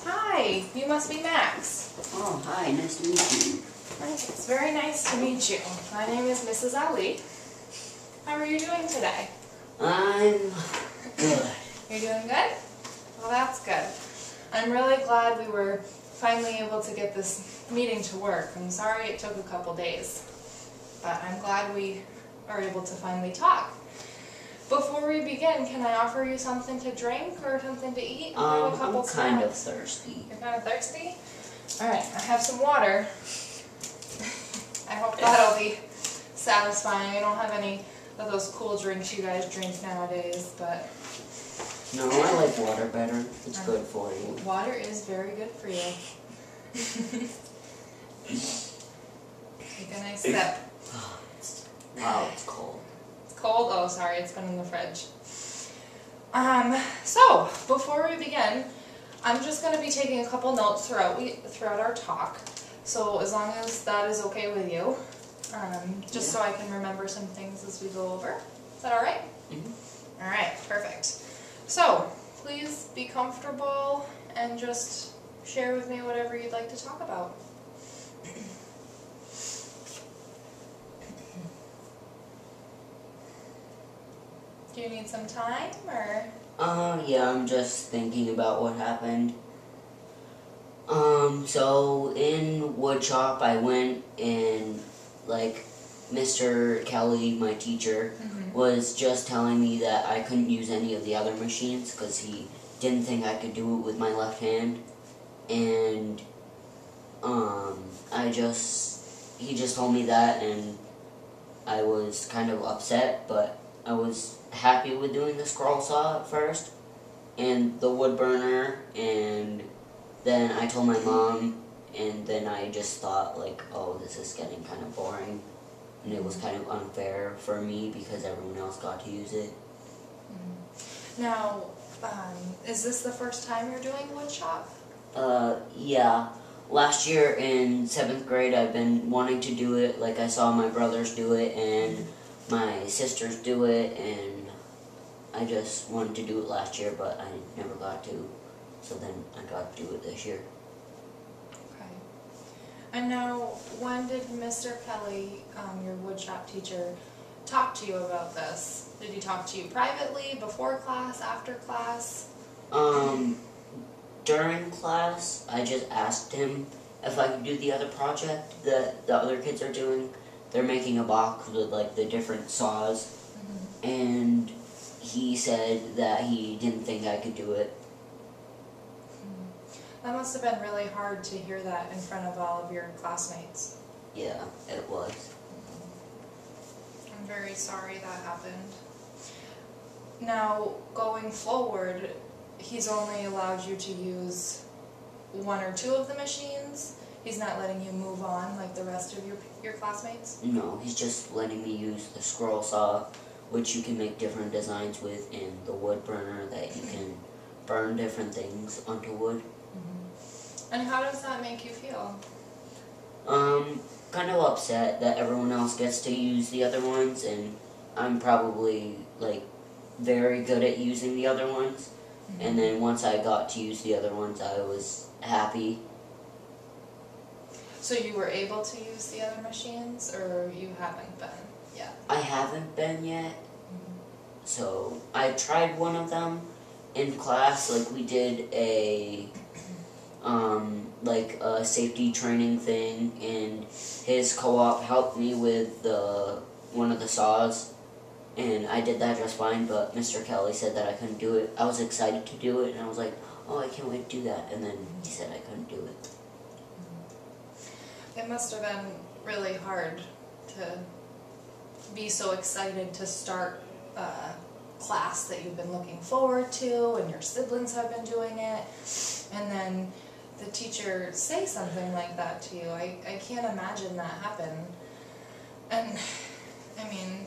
Hi, you must be Max. Oh, hi, nice to meet you. It's very nice to meet you. My name is Mrs. Ali. How are you doing today? I'm good. You're doing good? Well, that's good. I'm really glad we were finally able to get this meeting to work. I'm sorry it took a couple days, but I'm glad we are able to finally talk. Before we begin, can I offer you something to drink or something to eat? I'm kind of thirsty. You're kind of thirsty? Alright, I have some water. I hope that'll be satisfying. I don't have any of those cool drinks you guys drink nowadays, but... No, I like water better. It's good for you. Water is very good for you. Take a nice sip. Wow, it's cold. Cold? Oh, sorry, it's been in the fridge. So, before we begin, I'm just going to be taking a couple notes throughout our talk. So, as long as that is okay with you, just so I can remember some things as we go over. Is that alright? Mm-hmm. Alright, perfect. So, please be comfortable and just share with me whatever you'd like to talk about. Do you need some time, or? Yeah, I'm just thinking about what happened. So in woodshop I went and, like, Mr. Kelly, my teacher, was just telling me that I couldn't use any of the other machines because he didn't think I could do it with my left hand. And, he just told me that, and I was kind of upset, but I was happy with doing the scroll saw at first, and the wood burner, and then I told my mom, and then I just thought, like, oh, this is getting kind of boring, and it was kind of unfair for me because everyone else got to use it. Now, is this the first time you're doing woodshop? Yeah. Last year in 7th grade, I've been wanting to do it. Like, I saw my brothers do it, and my sisters do it, and I just wanted to do it last year, but I never got to. So then I got to do it this year. Okay. And now, when did Mr. Kelly, your woodshop teacher, talk to you about this? Did he talk to you privately, before class, after class? During class, I just asked him if I could do the other project that the other kids are doing. They're making a box with, like, the different saws, and he said that he didn't think I could do it. That must have been really hard to hear that in front of all of your classmates. Yeah, it was. I'm very sorry that happened. Now, going forward, he's only allowed you to use one or two of the machines? He's not letting you move on like the rest of your classmates? No, he's just letting me use the scroll saw, which you can make different designs with, and the wood burner that you can burn different things onto wood. And how does that make you feel? Kind of upset that everyone else gets to use the other ones, and I'm probably, like, very good at using the other ones. And then once I got to use the other ones, I was happy. So you were able to use the other machines, or you haven't been yet? I haven't been yet. So I tried one of them in class. Like, we did a safety training thing, and his co-op helped me with one of the saws, and I did that just fine, but Mr. Kelly said that I couldn't do it. I was excited to do it, and I was like, oh, I can't wait to do that, and then he said I couldn't do it. It must have been really hard to be so excited to start a class that you've been looking forward to, and your siblings have been doing it, and then the teacher say something like that to you. I can't imagine that happen. And I mean,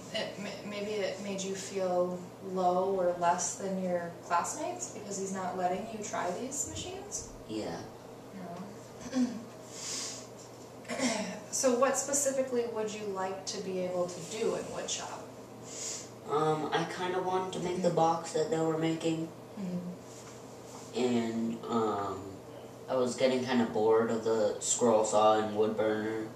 maybe it made you feel low or less than your classmates because he's not letting you try these machines? Yeah. No. So what specifically would you like to be able to do in woodshop? I kind of wanted to make the box that they were making. and I was getting kind of bored of the scroll saw and wood burner,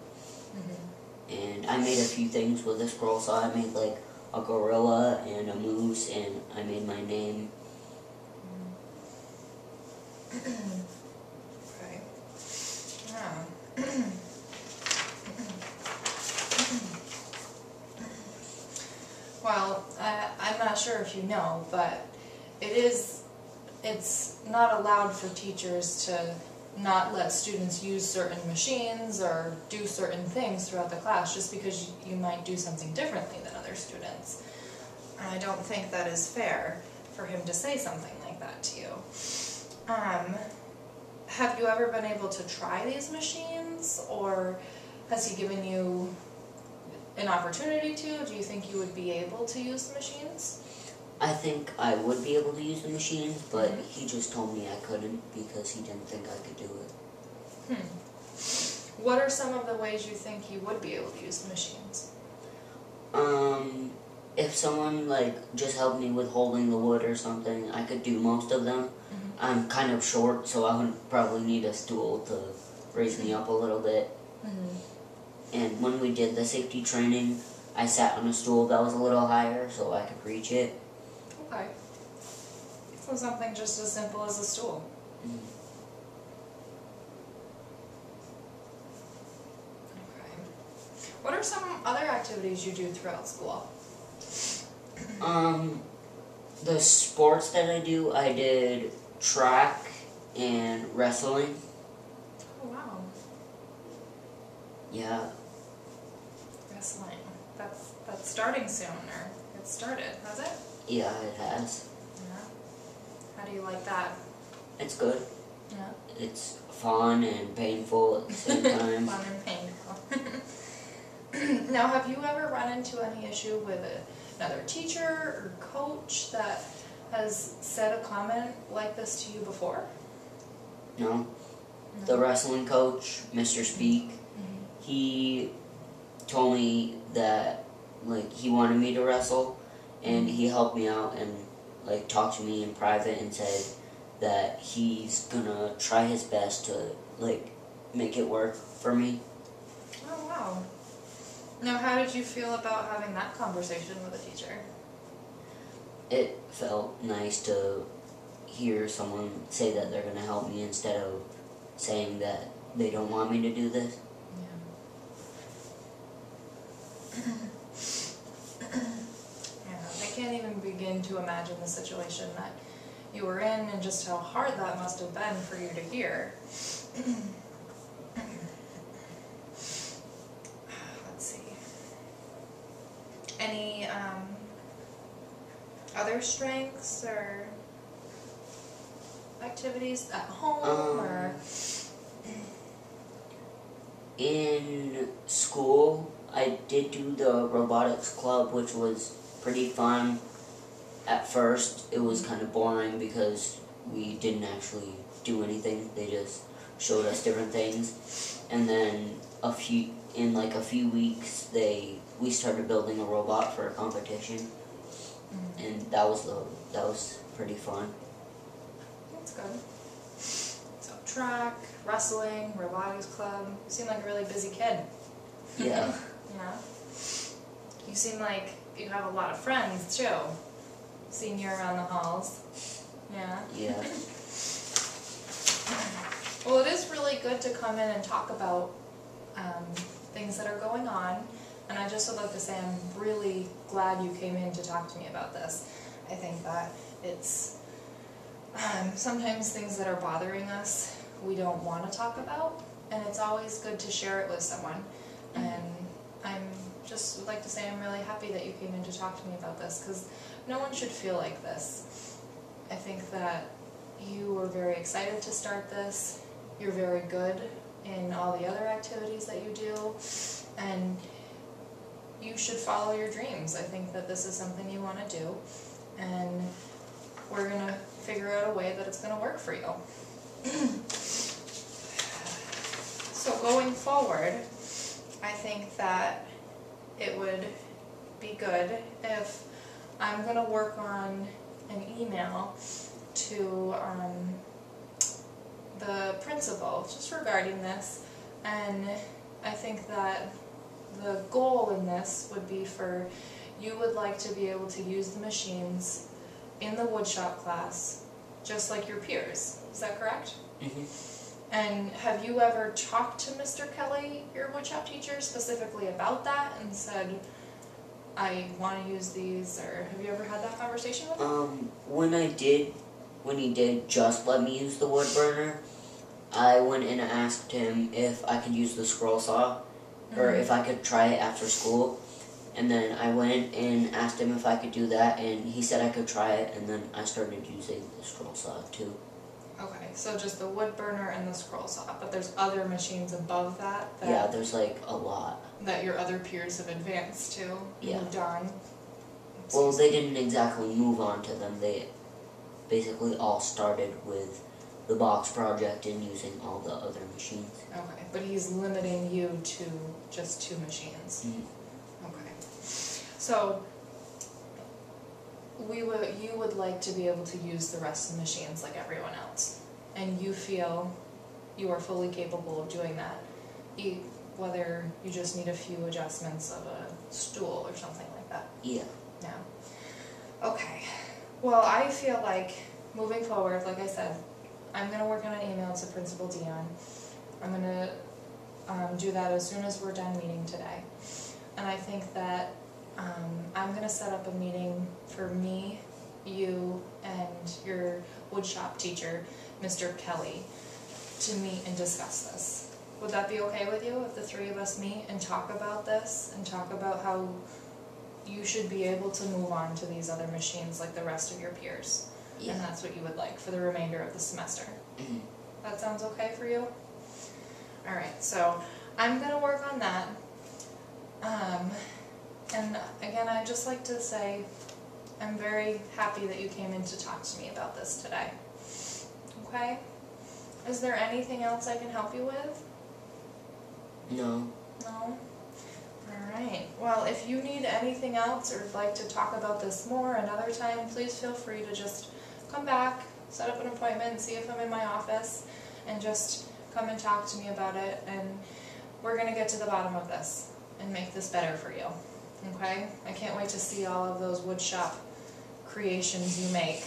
and I made a few things with the scroll saw. I made like a gorilla and a moose, and I made my name. Okay. Yeah. Well, I'm not sure if you know, but it's not allowed for teachers to not let students use certain machines or do certain things throughout the class just because you might do something differently than other students. And I don't think that is fair for him to say something like that to you. Have you ever been able to try these machines, or has he given you an opportunity to? Do you think you would be able to use the machines? I think I would be able to use the machines, but he just told me I couldn't because he didn't think I could do it. What are some of the ways you think you would be able to use the machines? If someone like just helped me with holding the wood or something, I could do most of them. I'm kind of short, so I would probably need a stool to raise me up a little bit. And when we did the safety training, I sat on a stool that was a little higher so I could reach it. Okay. So something just as simple as a stool. Okay. What are some other activities you do throughout school? The sports that I do, I did track and wrestling. Oh, wow. Yeah. Wrestling. That's starting soon, or it started, has it? Yeah, it has. Yeah. How do you like that? It's good. Yeah. It's fun and painful at the same time. Fun and painful. Now, have you ever run into any issue with another teacher or coach that has said a comment like this to you before? No. The wrestling coach, Mr. Speak, he told me that like he wanted me to wrestle, and he helped me out and like talked to me in private and said that he's gonna try his best to like make it work for me. Oh, wow. Now, how did you feel about having that conversation with a teacher? It felt nice to hear someone say that they're gonna help me instead of saying that they don't want me to do this. Yeah, I can't even begin to imagine the situation that you were in and just how hard that must have been for you to hear. Let's see. Any other strengths or activities at home or? In school, I did do the robotics club, which was pretty fun. At first, it was kind of boring because we didn't actually do anything. They just showed us different things. And then in a few weeks, we started building a robot for a competition, and that was pretty fun. That's good. So track, wrestling, robotics club. You seem like a really busy kid. Yeah. Yeah. You seem like you have a lot of friends too. Seeing you around the halls. Yeah. Yeah. Well, it is really good to come in and talk about things that are going on. And I just would like to say I'm really glad you came in to talk to me about this. I think that it's sometimes things that are bothering us we don't want to talk about, and it's always good to share it with someone. And I'm just would like to say I'm really happy that you came in to talk to me about this, because no one should feel like this. I think that you were very excited to start this. You're very good in all the other activities that you do, and you should follow your dreams. I think that this is something you want to do, and we're going to figure out a way that it's going to work for you. So going forward, I think that it would be good if I'm going to work on an email to the principal just regarding this, and I think that the goal in this would be for you would like to be able to use the machines in the woodshop class just like your peers. Is that correct? Mhm. And have you ever talked to Mr. Kelly, your woodshop teacher, specifically about that and said, I want to use these, or have you ever had that conversation with him? When he did just let me use the wood burner, I went and asked him if I could use the scroll saw, or if I could try it after school. And then I went and asked him if I could do that, and he said I could try it, and then I started using the scroll saw too. Okay, so just the wood burner and the scroll saw, but there's other machines above that Yeah, there's like a lot. that your other peers have advanced to, Yeah. moved on. Well, they didn't exactly move on to them. They basically all started with the box project and using all the other machines. Okay, but he's limiting you to just 2 machines. Mhm. Okay. So you would like to be able to use the rest of the machines like everyone else, and you feel you are fully capable of doing that, whether you just need a few adjustments of a stool or something like that. Yeah. Yeah. Okay. Well, I feel like moving forward, like I said, I'm going to work on an email to Principal Dion. I'm going to do that as soon as we're done meeting today. And I think that I'm going to set up a meeting for me, you, and your woodshop teacher, Mr. Kelly, to meet and discuss this. Would that be okay with you if the 3 of us meet and talk about this and talk about how you should be able to move on to these other machines like the rest of your peers? Yeah. And that's what you would like for the remainder of the semester. Mhm. That sounds okay for you? Alright, so I'm going to work on that. And again, I'd just like to say I'm very happy that you came in to talk to me about this today. Okay? Is there anything else I can help you with? No. No? Alright. Well, if you need anything else or would like to talk about this more another time, please feel free to just come back, set up an appointment, see if I'm in my office, and just come and talk to me about it, and we're going to get to the bottom of this and make this better for you. Okay? I can't wait to see all of those woodshop creations you make.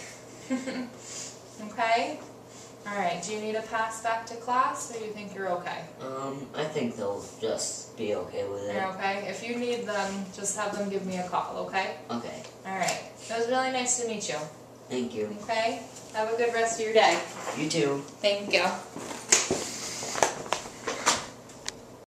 Okay? Alright, do you need a pass back to class, or do you think you're okay? I think they'll just be okay with it. You're okay? If you need them, just have them give me a call, okay? Okay. Alright. It was really nice to meet you. Thank you. Okay? Have a good rest of your day. You too. Thank you.